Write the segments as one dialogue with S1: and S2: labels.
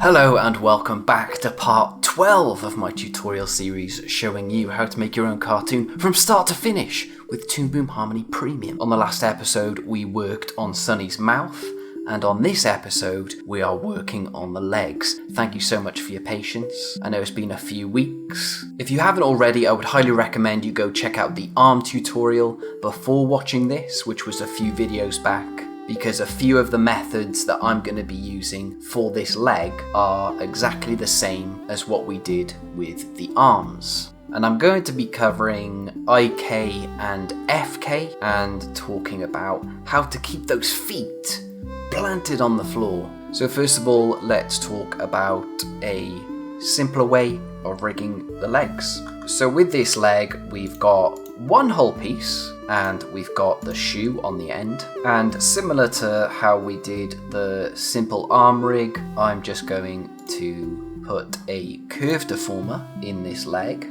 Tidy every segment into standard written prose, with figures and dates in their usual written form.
S1: Hello and welcome back to part 12 of my tutorial series showing you how to make your own cartoon from start to finish with Toon Boom Harmony Premium. On the last episode we worked on Sunny's mouth, and on this episode we are working on the legs. Thank you so much for your patience. I know it's been a few weeks. If you haven't already, I would highly recommend you go check out the arm tutorial before watching this, which was a few videos back, because a few of the methods that I'm going to be using for this leg are exactly the same as what we did with the arms. And I'm going to be covering IK and FK and talking about how to keep those feet planted on the floor. So first of all, let's talk about a simpler way of rigging the legs. So with this leg, we've got one whole piece and we've got the shoe on the end. And similar to how we did the simple arm rig, I'm just going to put a curve deformer in this leg.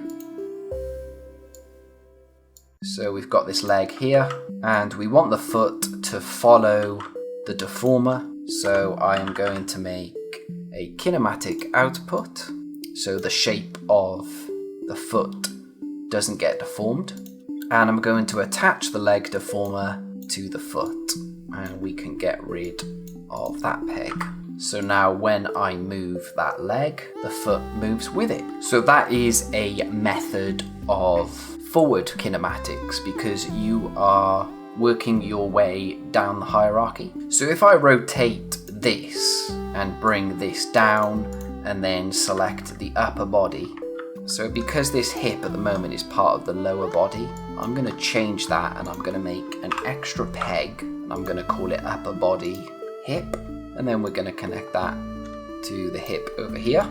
S1: So we've got this leg here and we want the foot to follow the deformer. So I am going to make a kinematic output so the shape of the foot doesn't get deformed. And I'm going to attach the leg deformer to the foot and we can get rid of that peg. So now when I move that leg, the foot moves with it. So that is a method of forward kinematics because you are working your way down the hierarchy. So if I rotate this and bring this down and then select the upper body, so because this hip at the moment is part of the lower body, I'm going to change that and I'm going to make an extra peg and I'm going to call it upper body hip, and then we're going to connect that to the hip over here.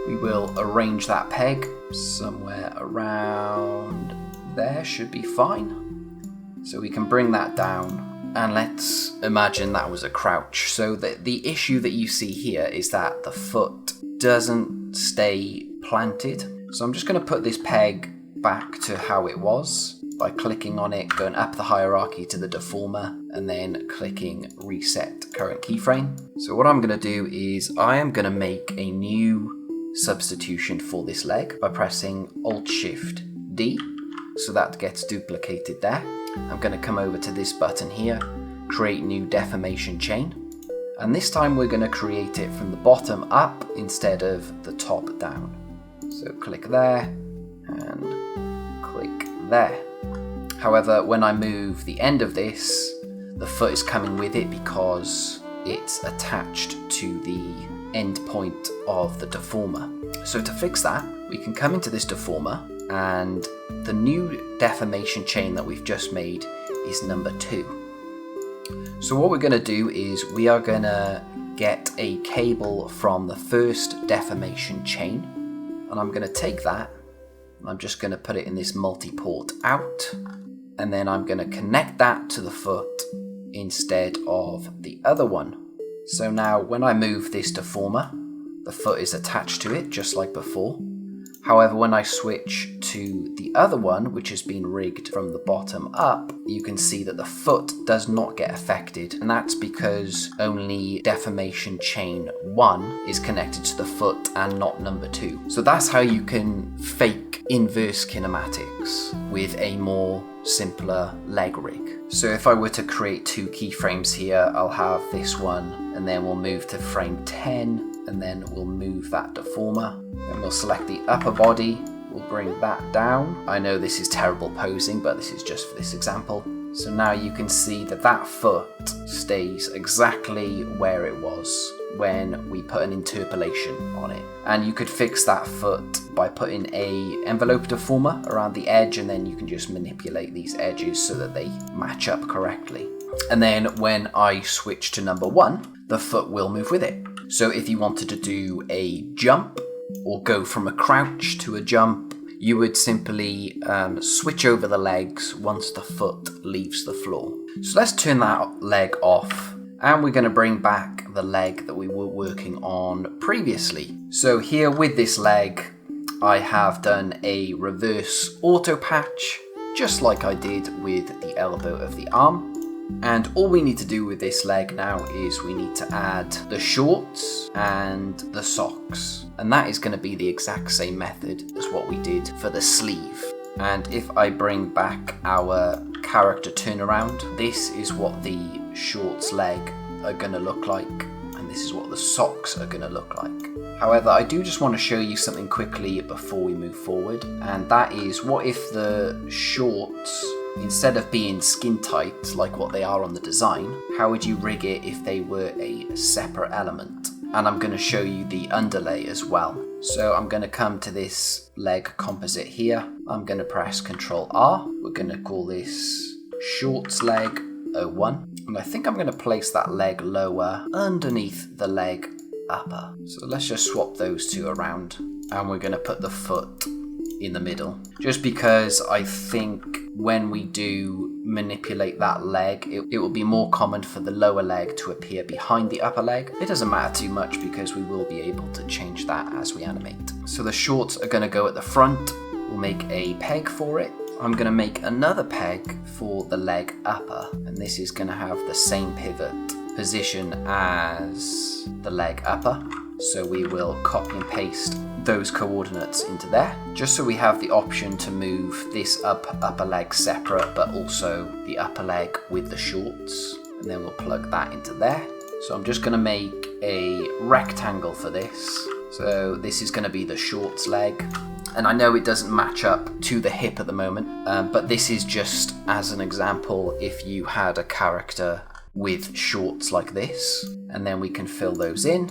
S1: We will arrange that peg somewhere around there, should be fine. So we can bring that down and let's imagine that was a crouch. So the issue that you see here is that the foot doesn't stay planted. So I'm just going to put this peg back to how it was by clicking on it, going up the hierarchy to the deformer, and then clicking reset current keyframe. So what I'm going to do is I am going to make a new substitution for this leg by pressing Alt-Shift-D. So that gets duplicated there. I'm going to come over to this button here, create new deformation chain. And this time we're going to create it from the bottom up instead of the top down. So click there and click there. However, when I move the end of this, the foot is coming with it because it's attached to the end point of the deformer. So to fix that, we can come into this deformer and the new deformation chain that we've just made is number 2. So what we're going to do is we are going to get a cable from the first deformation chain, and I'm going to take that and I'm just going to put it in this multi-port out, and then I'm going to connect that to the foot instead of the other one. So now when I move this deformer, the foot is attached to it just like before. However, when I switch to the other one, which has been rigged from the bottom up, you can see that the foot does not get affected, and that's because only deformation chain 1 is connected to the foot and not number 2. So that's how you can fake inverse kinematics with a more simpler leg rig. So if I were to create 2 keyframes here, I'll have this one and then we'll move to frame 10 and then we'll move that deformer. Then we'll select the upper body, we'll bring that down. I know this is terrible posing, but this is just for this example. So now you can see that that foot stays exactly where it was when we put an interpolation on it. And you could fix that foot by putting a envelope deformer around the edge, and then you can just manipulate these edges so that they match up correctly. And then when I switch to number 1, the foot will move with it. So if you wanted to do a jump or go from a crouch to a jump, you would simply switch over the legs once the foot leaves the floor. So let's turn that leg off and we're going to bring back the leg that we were working on previously. So here with this leg, I have done a reverse auto patch, just like I did with the elbow of the arm. And all we need to do with this leg now is we need to add the shorts and the socks. And that is going to be the exact same method as what we did for the sleeve. And if I bring back our character turnaround, this is what the shorts leg are going to look like. And this is what the socks are going to look like. However, I do just want to show you something quickly before we move forward. And that is, what if the shorts, instead of being skin tight like what they are on the design, how would you rig it if they were a separate element? And I'm going to show you the underlay as well. So I'm going to come to this leg composite here. I'm going to press Ctrl R. We're going to call this shorts leg 01. And I think I'm going to place that leg lower underneath the leg upper. So let's just swap those two around. And we're going to put the foot in the middle. Just because I think when we do manipulate that leg, it will be more common for the lower leg to appear behind the upper leg. It doesn't matter too much because we will be able to change that as we animate. So the shorts are going to go at the front. We'll make a peg for it. I'm going to make another peg for the leg upper, and this is going to have the same pivot position as the leg upper. So we will copy and paste those coordinates into there, just so we have the option to move this upper leg separate, but also the upper leg with the shorts. And then we'll plug that into there. So I'm just going to make a rectangle for this. So this is going to be the shorts leg. And I know it doesn't match up to the hip at the moment, but this is just as an example if you had a character with shorts like this, and then we can fill those in.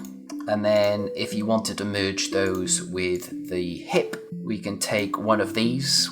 S1: And then if you wanted to merge those with the hip, we can take one of these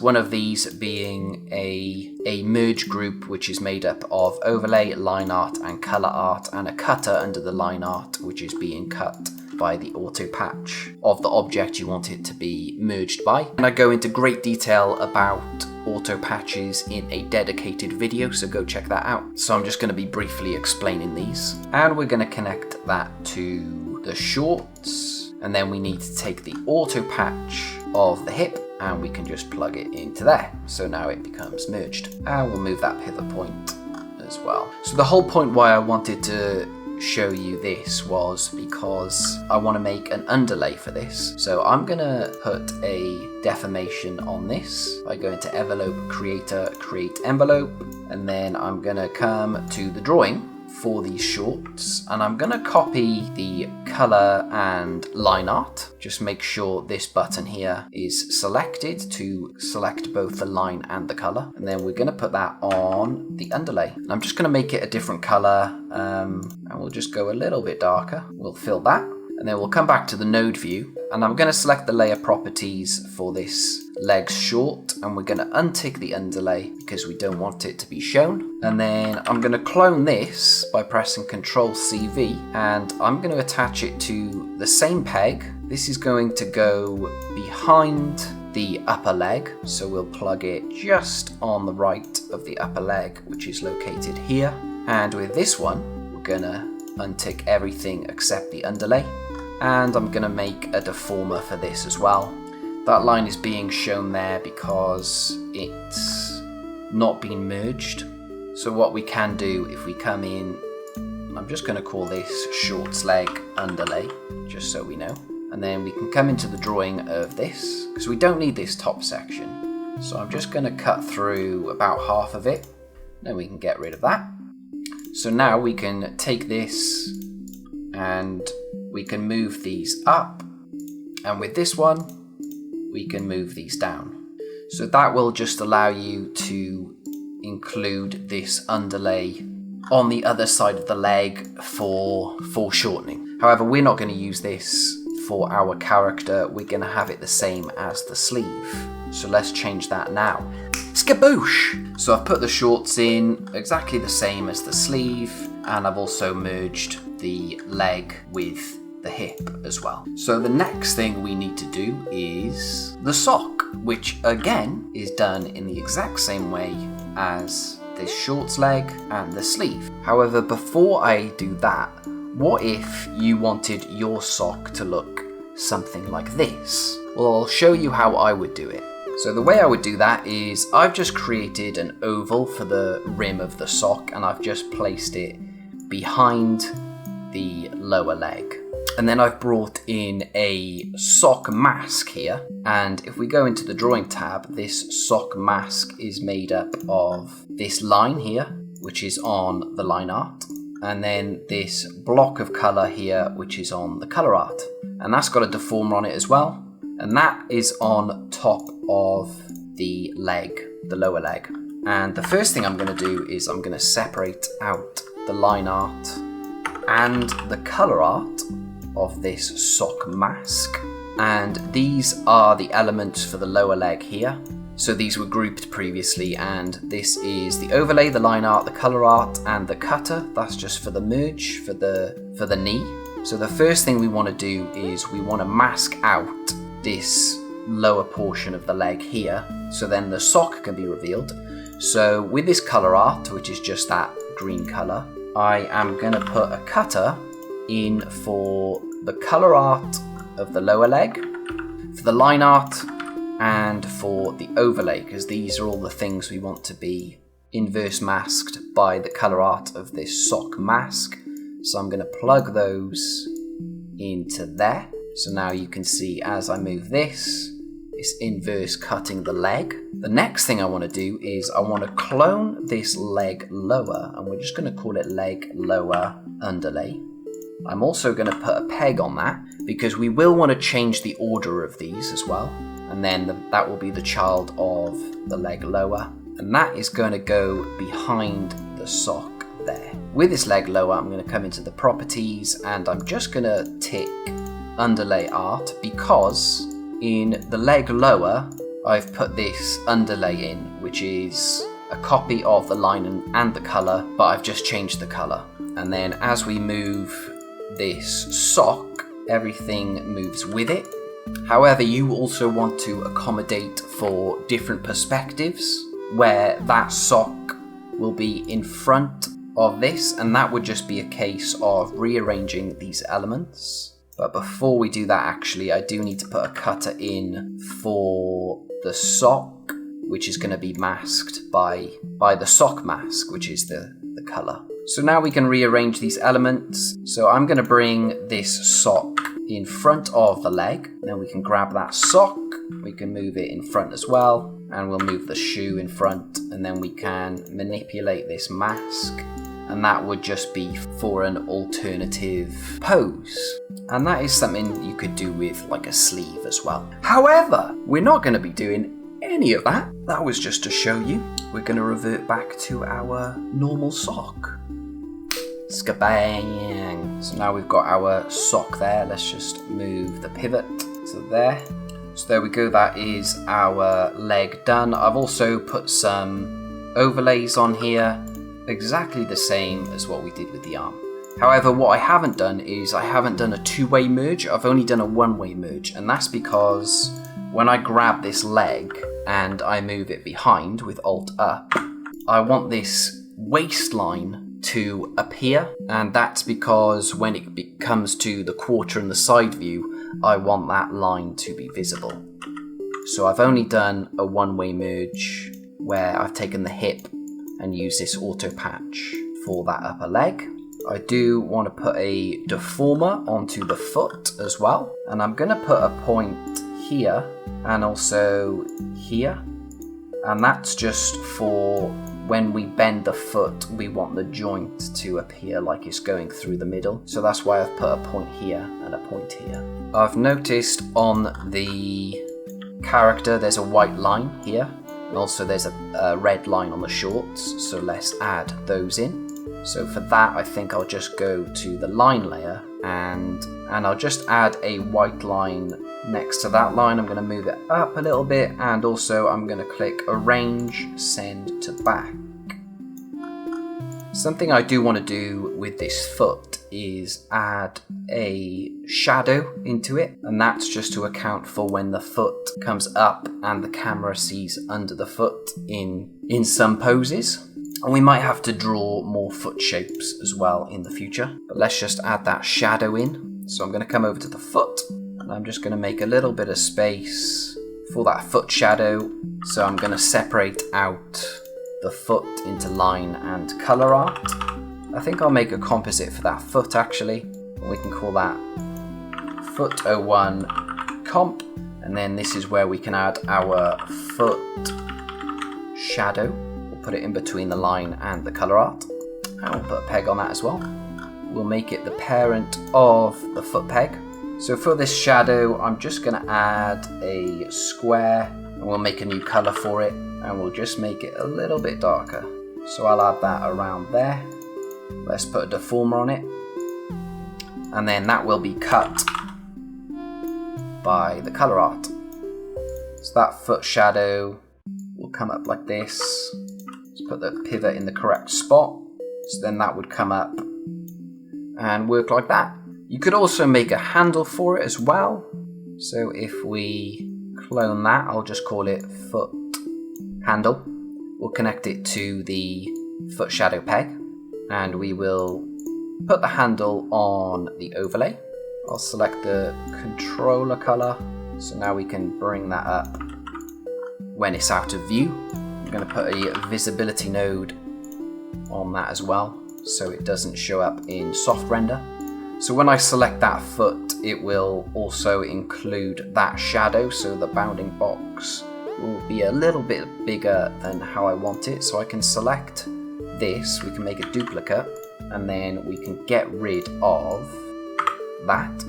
S1: being a merge group, which is made up of overlay, line art, and color art, and a cutter under the line art, which is being cut by the auto patch of the object you want it to be merged by. And I go into great detail about auto patches in a dedicated video, so go check that out. So I'm just going to be briefly explaining these, and we're going to connect that to the shorts, and then we need to take the auto patch of the hip and we can just plug it into there. So now it becomes merged, and we'll move that pivot point as well. So the whole point why I wanted to show you this was because I want to make an underlay for this. So I'm gonna put a deformation on this by going to envelope, creator, create envelope, and then I'm gonna come to the drawing for these shorts, and I'm gonna copy the color and line art. Just make sure this button here is selected to select both the line and the color, and then we're gonna put that on the underlay. And I'm just gonna make it a different color, and we'll just go a little bit darker. We'll fill that, and then we'll come back to the node view, and I'm gonna select the layer properties for this legs short, and we're going to untick the underlay because we don't want it to be shown. And then I'm going to clone this by pressing Ctrl CV, and I'm going to attach it to the same peg. This is going to go behind the upper leg, so we'll plug it just on the right of the upper leg, which is located here. And with this one, we're going to untick everything except the underlay, and I'm going to make a deformer for this as well. That line is being shown there because it's not been merged. So what we can do if we come in, I'm just going to call this shorts leg underlay, just so we know. And then we can come into the drawing of this, because we don't need this top section. So I'm just going to cut through about half of it. Then we can get rid of that. So now we can take this and we can move these up. And with this one, we can move these down. So that will just allow you to include this underlay on the other side of the leg for foreshortening. However, we're not going to use this for our character. We're going to have it the same as the sleeve. So let's change that now. Skaboosh! So I've put the shorts in exactly the same as the sleeve, and I've also merged the leg with the hip as well. So the next thing we need to do is the sock, which again is done in the exact same way as this shorts leg and the sleeve. However, before I do that, what if you wanted your sock to look something like this? Well, I'll show you how I would do it. So the way I would do that is I've just created an oval for the rim of the sock, and I've just placed it behind the lower leg. And then I've brought in a sock mask here, and if we go into the drawing tab, this sock mask is made up of this line here, which is on the line art, and then this block of color here, which is on the color art, and that's got a deformer on it as well, and that is on top of the leg, the lower leg. And the first thing I'm going to do is I'm going to separate out the line art and the color art of this sock mask, and these are the elements for the lower leg here. So these were grouped previously, and this is the overlay, the line art, the color art, and the cutter. That's just for the merge for the knee. So the first thing we want to do is we want to mask out this lower portion of the leg here, so then the sock can be revealed. So with this color art, which is just that green color, I am going to put a cutter in for the color art of the lower leg, for the line art, and for the overlay, because these are all the things we want to be inverse masked by the color art of this sock mask. So I'm going to plug those into there. So now you can see as I move this, it's inverse cutting the leg. The next thing I want to do is I want to clone this leg lower, and we're just going to call it leg lower underlay. I'm also going to put a peg on that because we will want to change the order of these as well, and then that will be the child of the leg lower, and that is going to go behind the sock there. With this leg lower, I'm going to come into the properties, and I'm just going to tick underlay art, because in the leg lower I've put this underlay in, which is a copy of the line and the color, but I've just changed the color. And then as we move this sock, everything moves with it. However, you also want to accommodate for different perspectives where that sock will be in front of this, and that would just be a case of rearranging these elements. But before we do that, actually, I do need to put a cutter in for the sock, which is going to be masked by the sock mask, which is the color. So now we can rearrange these elements. So I'm going to bring this sock in front of the leg. Then we can grab that sock, we can move it in front as well, and we'll move the shoe in front, and then we can manipulate this mask, and that would just be for an alternative pose. And that is something you could do with like a sleeve as well. However, we're not going to be doing any of that. That was just to show you. We're going to revert back to our normal sock. Skabang! So now we've got our sock there. Let's just move the pivot to there. So there we go, that is our leg done. I've also put some overlays on here, exactly the same as what we did with the arm. However, what I haven't done is I haven't done a two-way merge, I've only done a one-way merge, and that's because when I grab this leg and I move it behind with Alt up, I want this waistline to appear, and that's because when it comes to the quarter and the side view, I want that line to be visible. So I've only done a one-way merge where I've taken the hip and used this auto patch for that upper leg. I do want to put a deformer onto the foot as well, and I'm going to put a point here and also here, and that's just for when we bend the foot, we want the joint to appear like it's going through the middle. So that's why I've put a point here and a point here. I've noticed on the character there's a white line here, and also there's a red line on the shorts, so let's add those in. So for that, I think I'll just go to the line layer and I'll just add a white line next to that line. I'm going to move it up a little bit, and also I'm going to click Arrange, Send to Back. Something I do want to do with this foot is add a shadow into it, and that's just to account for when the foot comes up and the camera sees under the foot in some poses. And we might have to draw more foot shapes as well in the future, but let's just add that shadow in. So I'm going to come over to the foot, and I'm just going to make a little bit of space for that foot shadow. So I'm going to separate out the foot into line and color art. I think I'll make a composite for that foot actually. We can call that foot 01 comp, and then this is where we can add our foot shadow. We'll put it in between the line and the color art, and we'll put a peg on that as well. We'll make it the parent of the foot peg. So for this shadow, I'm just going to add a square, and we'll make a new color for it, and we'll just make it a little bit darker. So I'll add that around there. Let's put a deformer on it, and then that will be cut by the color art. So that foot shadow will come up like this. Let's put the pivot in the correct spot, so then that would come up and work like that. You could also make a handle for it as well. So if we clone that, I'll just call it foot handle. We'll connect it to the foot shadow peg, and we will put the handle on the overlay. I'll select the controller color, so now we can bring that up when it's out of view. I'm going to put a visibility node on that as well, so it doesn't show up in soft render. So when I select that foot, it will also include that shadow, so the bounding box will be a little bit bigger than how I want it. So I can select this, we can make a duplicate, and then we can get rid of that.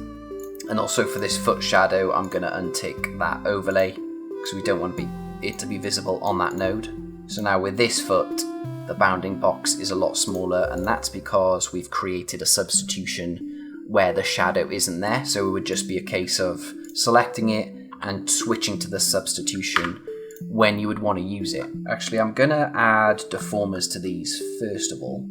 S1: And also for this foot shadow, I'm going to untick that overlay because we don't want it to be visible on that node. So now with this foot, the bounding box is a lot smaller, and that's because we've created a substitution where the shadow isn't there. So it would just be a case of selecting it and switching to the substitution when you would want to use it. Actually, I'm going to add deformers to these first of all,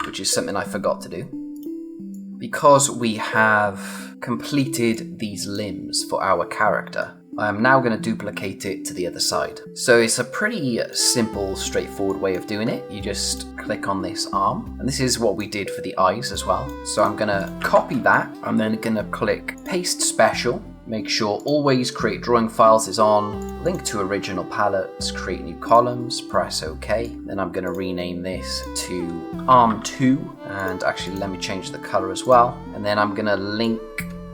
S1: which is something I forgot to do. Because we have completed these limbs for our character, I am now going to duplicate it to the other side. So it's a pretty simple, straightforward way of doing it. You just click on this arm, and this is what we did for the eyes as well. So I'm going to copy that. I'm then going to click paste special. Make sure always create drawing files is on, link to original palettes, create new columns, press OK. Then I'm going to rename this to arm 2, and actually let me change the color as well. And then I'm going to link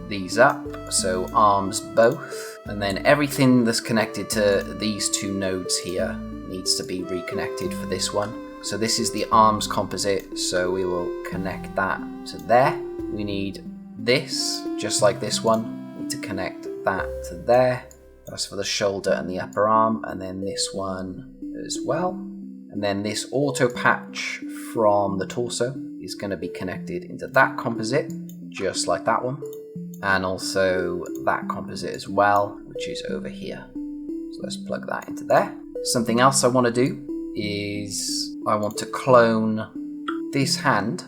S1: these up, so arms both, and then everything that's connected to these two nodes here needs to be reconnected for this one. So this is the arms composite, so we will connect that to there. We need this, just like this one. To connect that to there. That's for the shoulder and the upper arm, and then this one as well. And then this auto patch from the torso is going to be connected into that composite, just like that one. And also that composite as well, which is over here. So let's plug that into there. Something else I want to do is I want to clone this hand.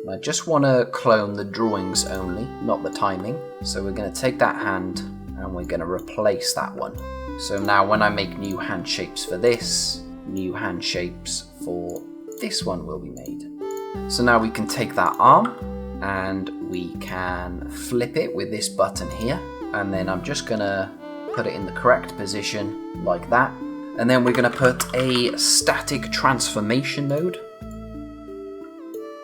S1: I just want to clone the drawings only, not the timing. So we're going to take that hand and we're going to replace that one. So now when I make new hand shapes for this, new hand shapes for this one will be made. So now we can take that arm and we can flip it with this button here. And then I'm just going to put it in the correct position like that. And then we're going to put a static transformation node.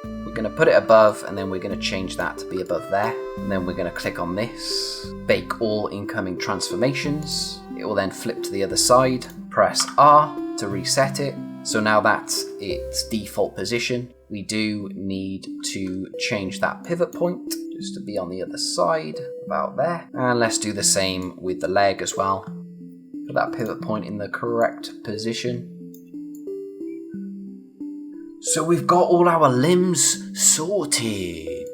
S1: We're going to put it above, and then we're going to change that to be above there. And then we're going to click on this, bake all incoming transformations. It will then flip to the other side. Press R to reset it. So now that's its default position. We do need to change that pivot point just to be on the other side, about there. And let's do the same with the leg as well. Put that pivot point in the correct position. So we've got all our limbs sorted.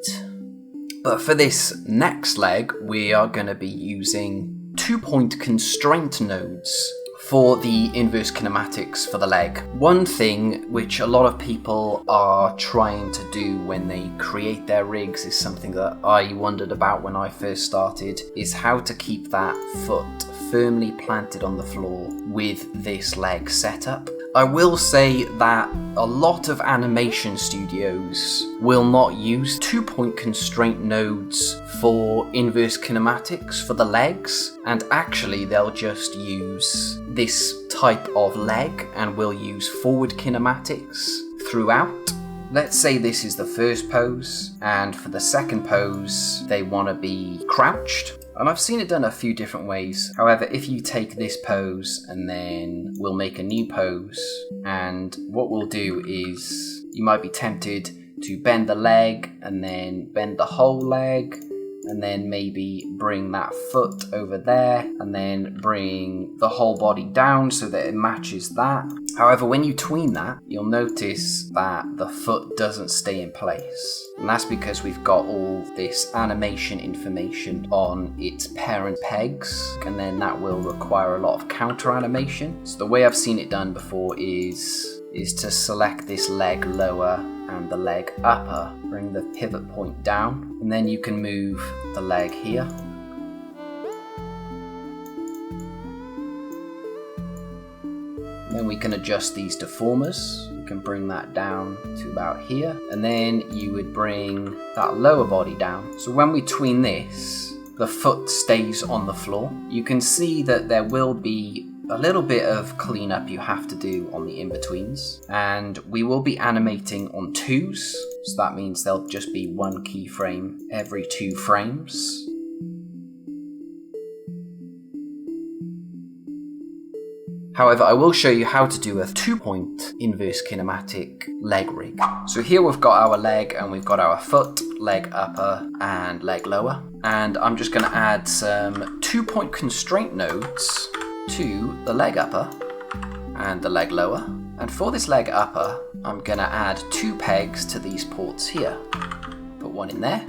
S1: But for this next leg, we are going to be using 2-point constraint nodes for the inverse kinematics for the leg. One thing which a lot of people are trying to do when they create their rigs is something that I wondered about when I first started, is how to keep that foot firmly planted on the floor with this leg set up. I will say that a lot of animation studios will not use 2-point constraint nodes for inverse kinematics for the legs, and actually they'll just use this type of leg and will use forward kinematics throughout. Let's say this is the first pose, and for the second pose they want to be crouched. And I've seen it done a few different ways. However, if you take this pose and then we'll make a new pose, and what we'll do is you might be tempted to bend the leg and then bend the whole leg, and then maybe bring that foot over there and then bring the whole body down so that it matches that. However, when you tween that, you'll notice that the foot doesn't stay in place. And that's because we've got all this animation information on its parent pegs, and then that will require a lot of counter animation. So the way I've seen it done before is to select this leg lower and the leg upper, bring the pivot point down, and then you can move the leg here. And then we can adjust these deformers. You can bring that down to about here, and then you would bring that lower body down. So when we tween this, the foot stays on the floor. You can see that there will be a little bit of cleanup you have to do on the in-betweens, and we will be animating on 2s, so that means there'll just be one keyframe every 2 frames. However, I will show you how to do a 2-point inverse kinematic leg rig. So here we've got our leg and we've got our foot, leg upper and leg lower, and I'm just going to add some 2-point constraint nodes to the leg upper and the leg lower. And for this leg upper, I'm going to add 2 pegs to these ports here. Put one in there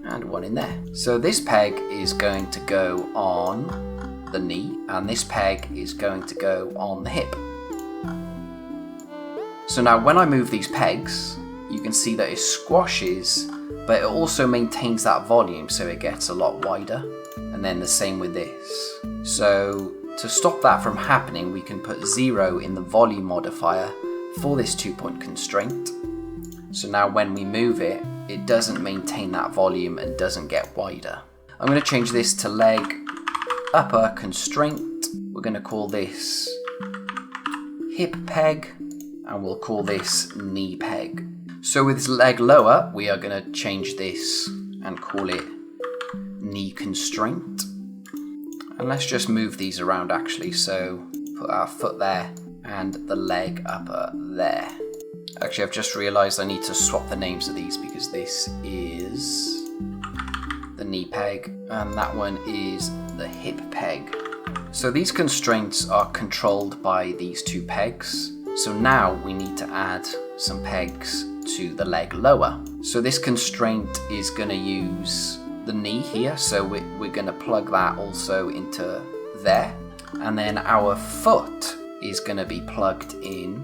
S1: and one in there. So this peg is going to go on the knee, and this peg is going to go on the hip. So now when I move these pegs, you can see that it squashes, but it also maintains that volume, so it gets a lot wider. And then the same with this. So to stop that from happening, we can put 0 in the volume modifier for this 2-point constraint. So now when we move it, it doesn't maintain that volume and doesn't get wider. I'm going to change this to leg upper constraint. We're going to call this hip peg, and we'll call this knee peg. So with leg lower, we are going to change this and call it knee constraint. And let's just move these around actually. So put our foot there and the leg upper there. Actually, I've just realized I need to swap the names of these, because this is the knee peg and that one is the hip peg. So these constraints are controlled by these 2 pegs. So now we need to add some pegs to the leg lower. So this constraint is going to use the knee here, so we're going to plug that also into there, and then our foot is going to be plugged in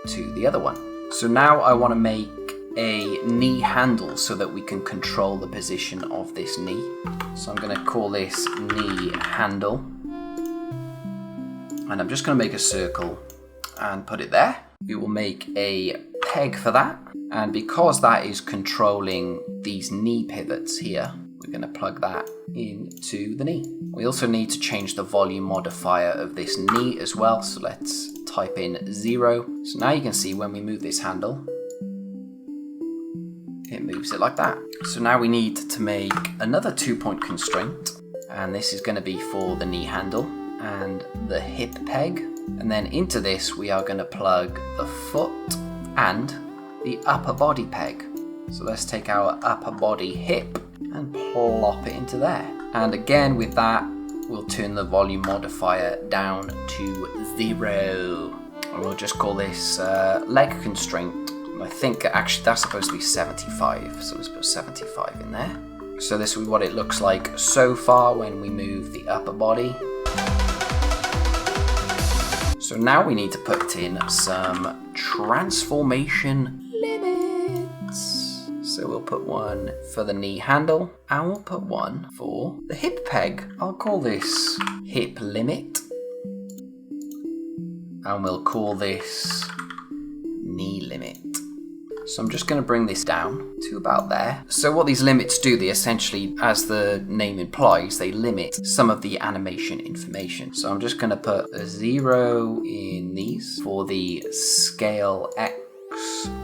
S1: to the other one. So now I want to make a knee handle so that we can control the position of this knee. So I'm going to call this knee handle, and I'm just going to make a circle and put it there. We will make a peg for that, and because that is controlling these knee pivots here, we're going to plug that into the knee. We also need to change the volume modifier of this knee as well, so let's type in 0. So now you can see when we move this handle, it moves it like that. So now we need to make another 2-point constraint, and this is going to be for the knee handle and the hip peg. And then into this we are going to plug the foot and the upper body peg. So let's take our upper body hip and plop it into there. And again with that, we'll turn the volume modifier down to 0. And we'll just call this leg constraint. I think actually that's supposed to be 75, so let's put 75 in there. So this is what it looks like so far when we move the upper body. So now we need to put in some transformation limits. So we'll put one for the knee handle, and we'll put one for the hip peg. I'll call this hip limit. and we'll call this knee limit. So I'm just going to bring this down to about there. So what these limits do, they essentially, as the name implies, they limit some of the animation information. So I'm just going to put a 0 in these for the scale X,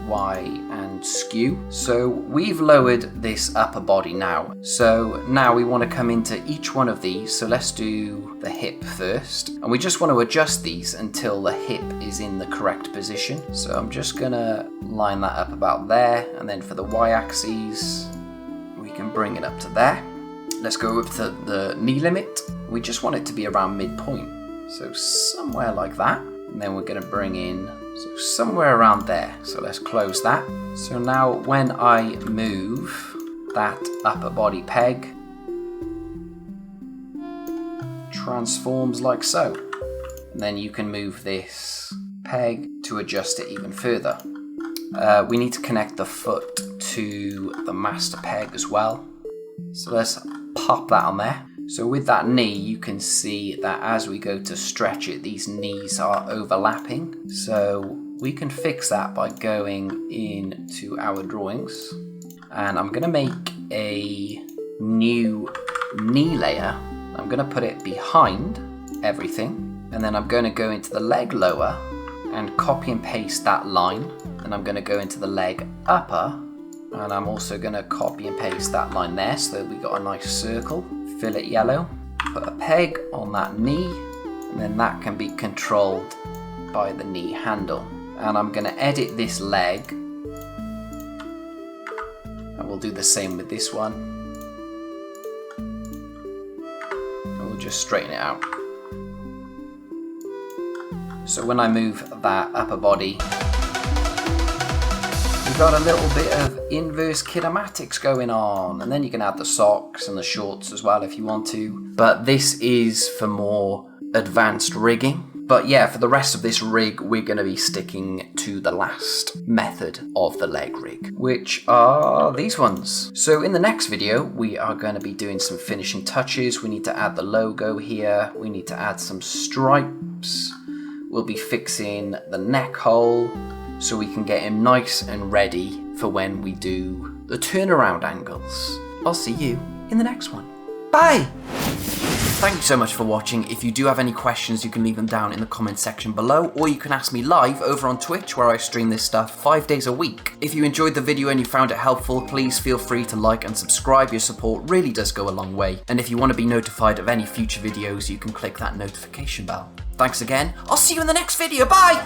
S1: Y, and skew. So we've lowered this upper body now. So now we want to come into each one of these. So let's do the hip first. And we just want to adjust these until the hip is in the correct position. So I'm just going to line that up about there. And then for the Y-axis, we can bring it up to there. Let's go up to the knee limit. We just want it to be around midpoint. So somewhere like that. And then we're going to bring in so somewhere around there. So let's close that. So now when I move that upper body peg, transforms like so. And then you can move this peg to adjust it even further. We need to connect the foot to the master peg as well. So let's pop that on there. So with that knee, you can see that as we go to stretch it, these knees are overlapping. So we can fix that by going into our drawings. And I'm going to make a new knee layer. I'm going to put it behind everything. And then I'm going to go into the leg lower and copy and paste that line. And I'm going to go into the leg upper. And I'm also going to copy and paste that line there so that we got a nice circle. Fill it yellow, put a peg on that knee, and then that can be controlled by the knee handle. And I'm going to edit this leg, and we'll do the same with this one. And we'll just straighten it out. So when I move that upper body, we've got a little bit of inverse kinematics going on, and then you can add the socks and the shorts as well if you want to. But this is for more advanced rigging. But yeah, for the rest of this rig, we're going to be sticking to the last method of the leg rig, which are these ones. So in the next video, we are going to be doing some finishing touches. We need to add the logo here. We need to add some stripes. We'll be fixing the neck hole, so we can get him nice and ready for when we do the turnaround angles. I'll see you in the next one. Bye! Thank you so much for watching. If you do have any questions, you can leave them down in the comment section below, or you can ask me live over on Twitch, where I stream this stuff 5 days a week. If you enjoyed the video and you found it helpful, please feel free to like and subscribe. Your support really does go a long way. And if you want to be notified of any future videos, you can click that notification bell. Thanks again. I'll see you in the next video. Bye!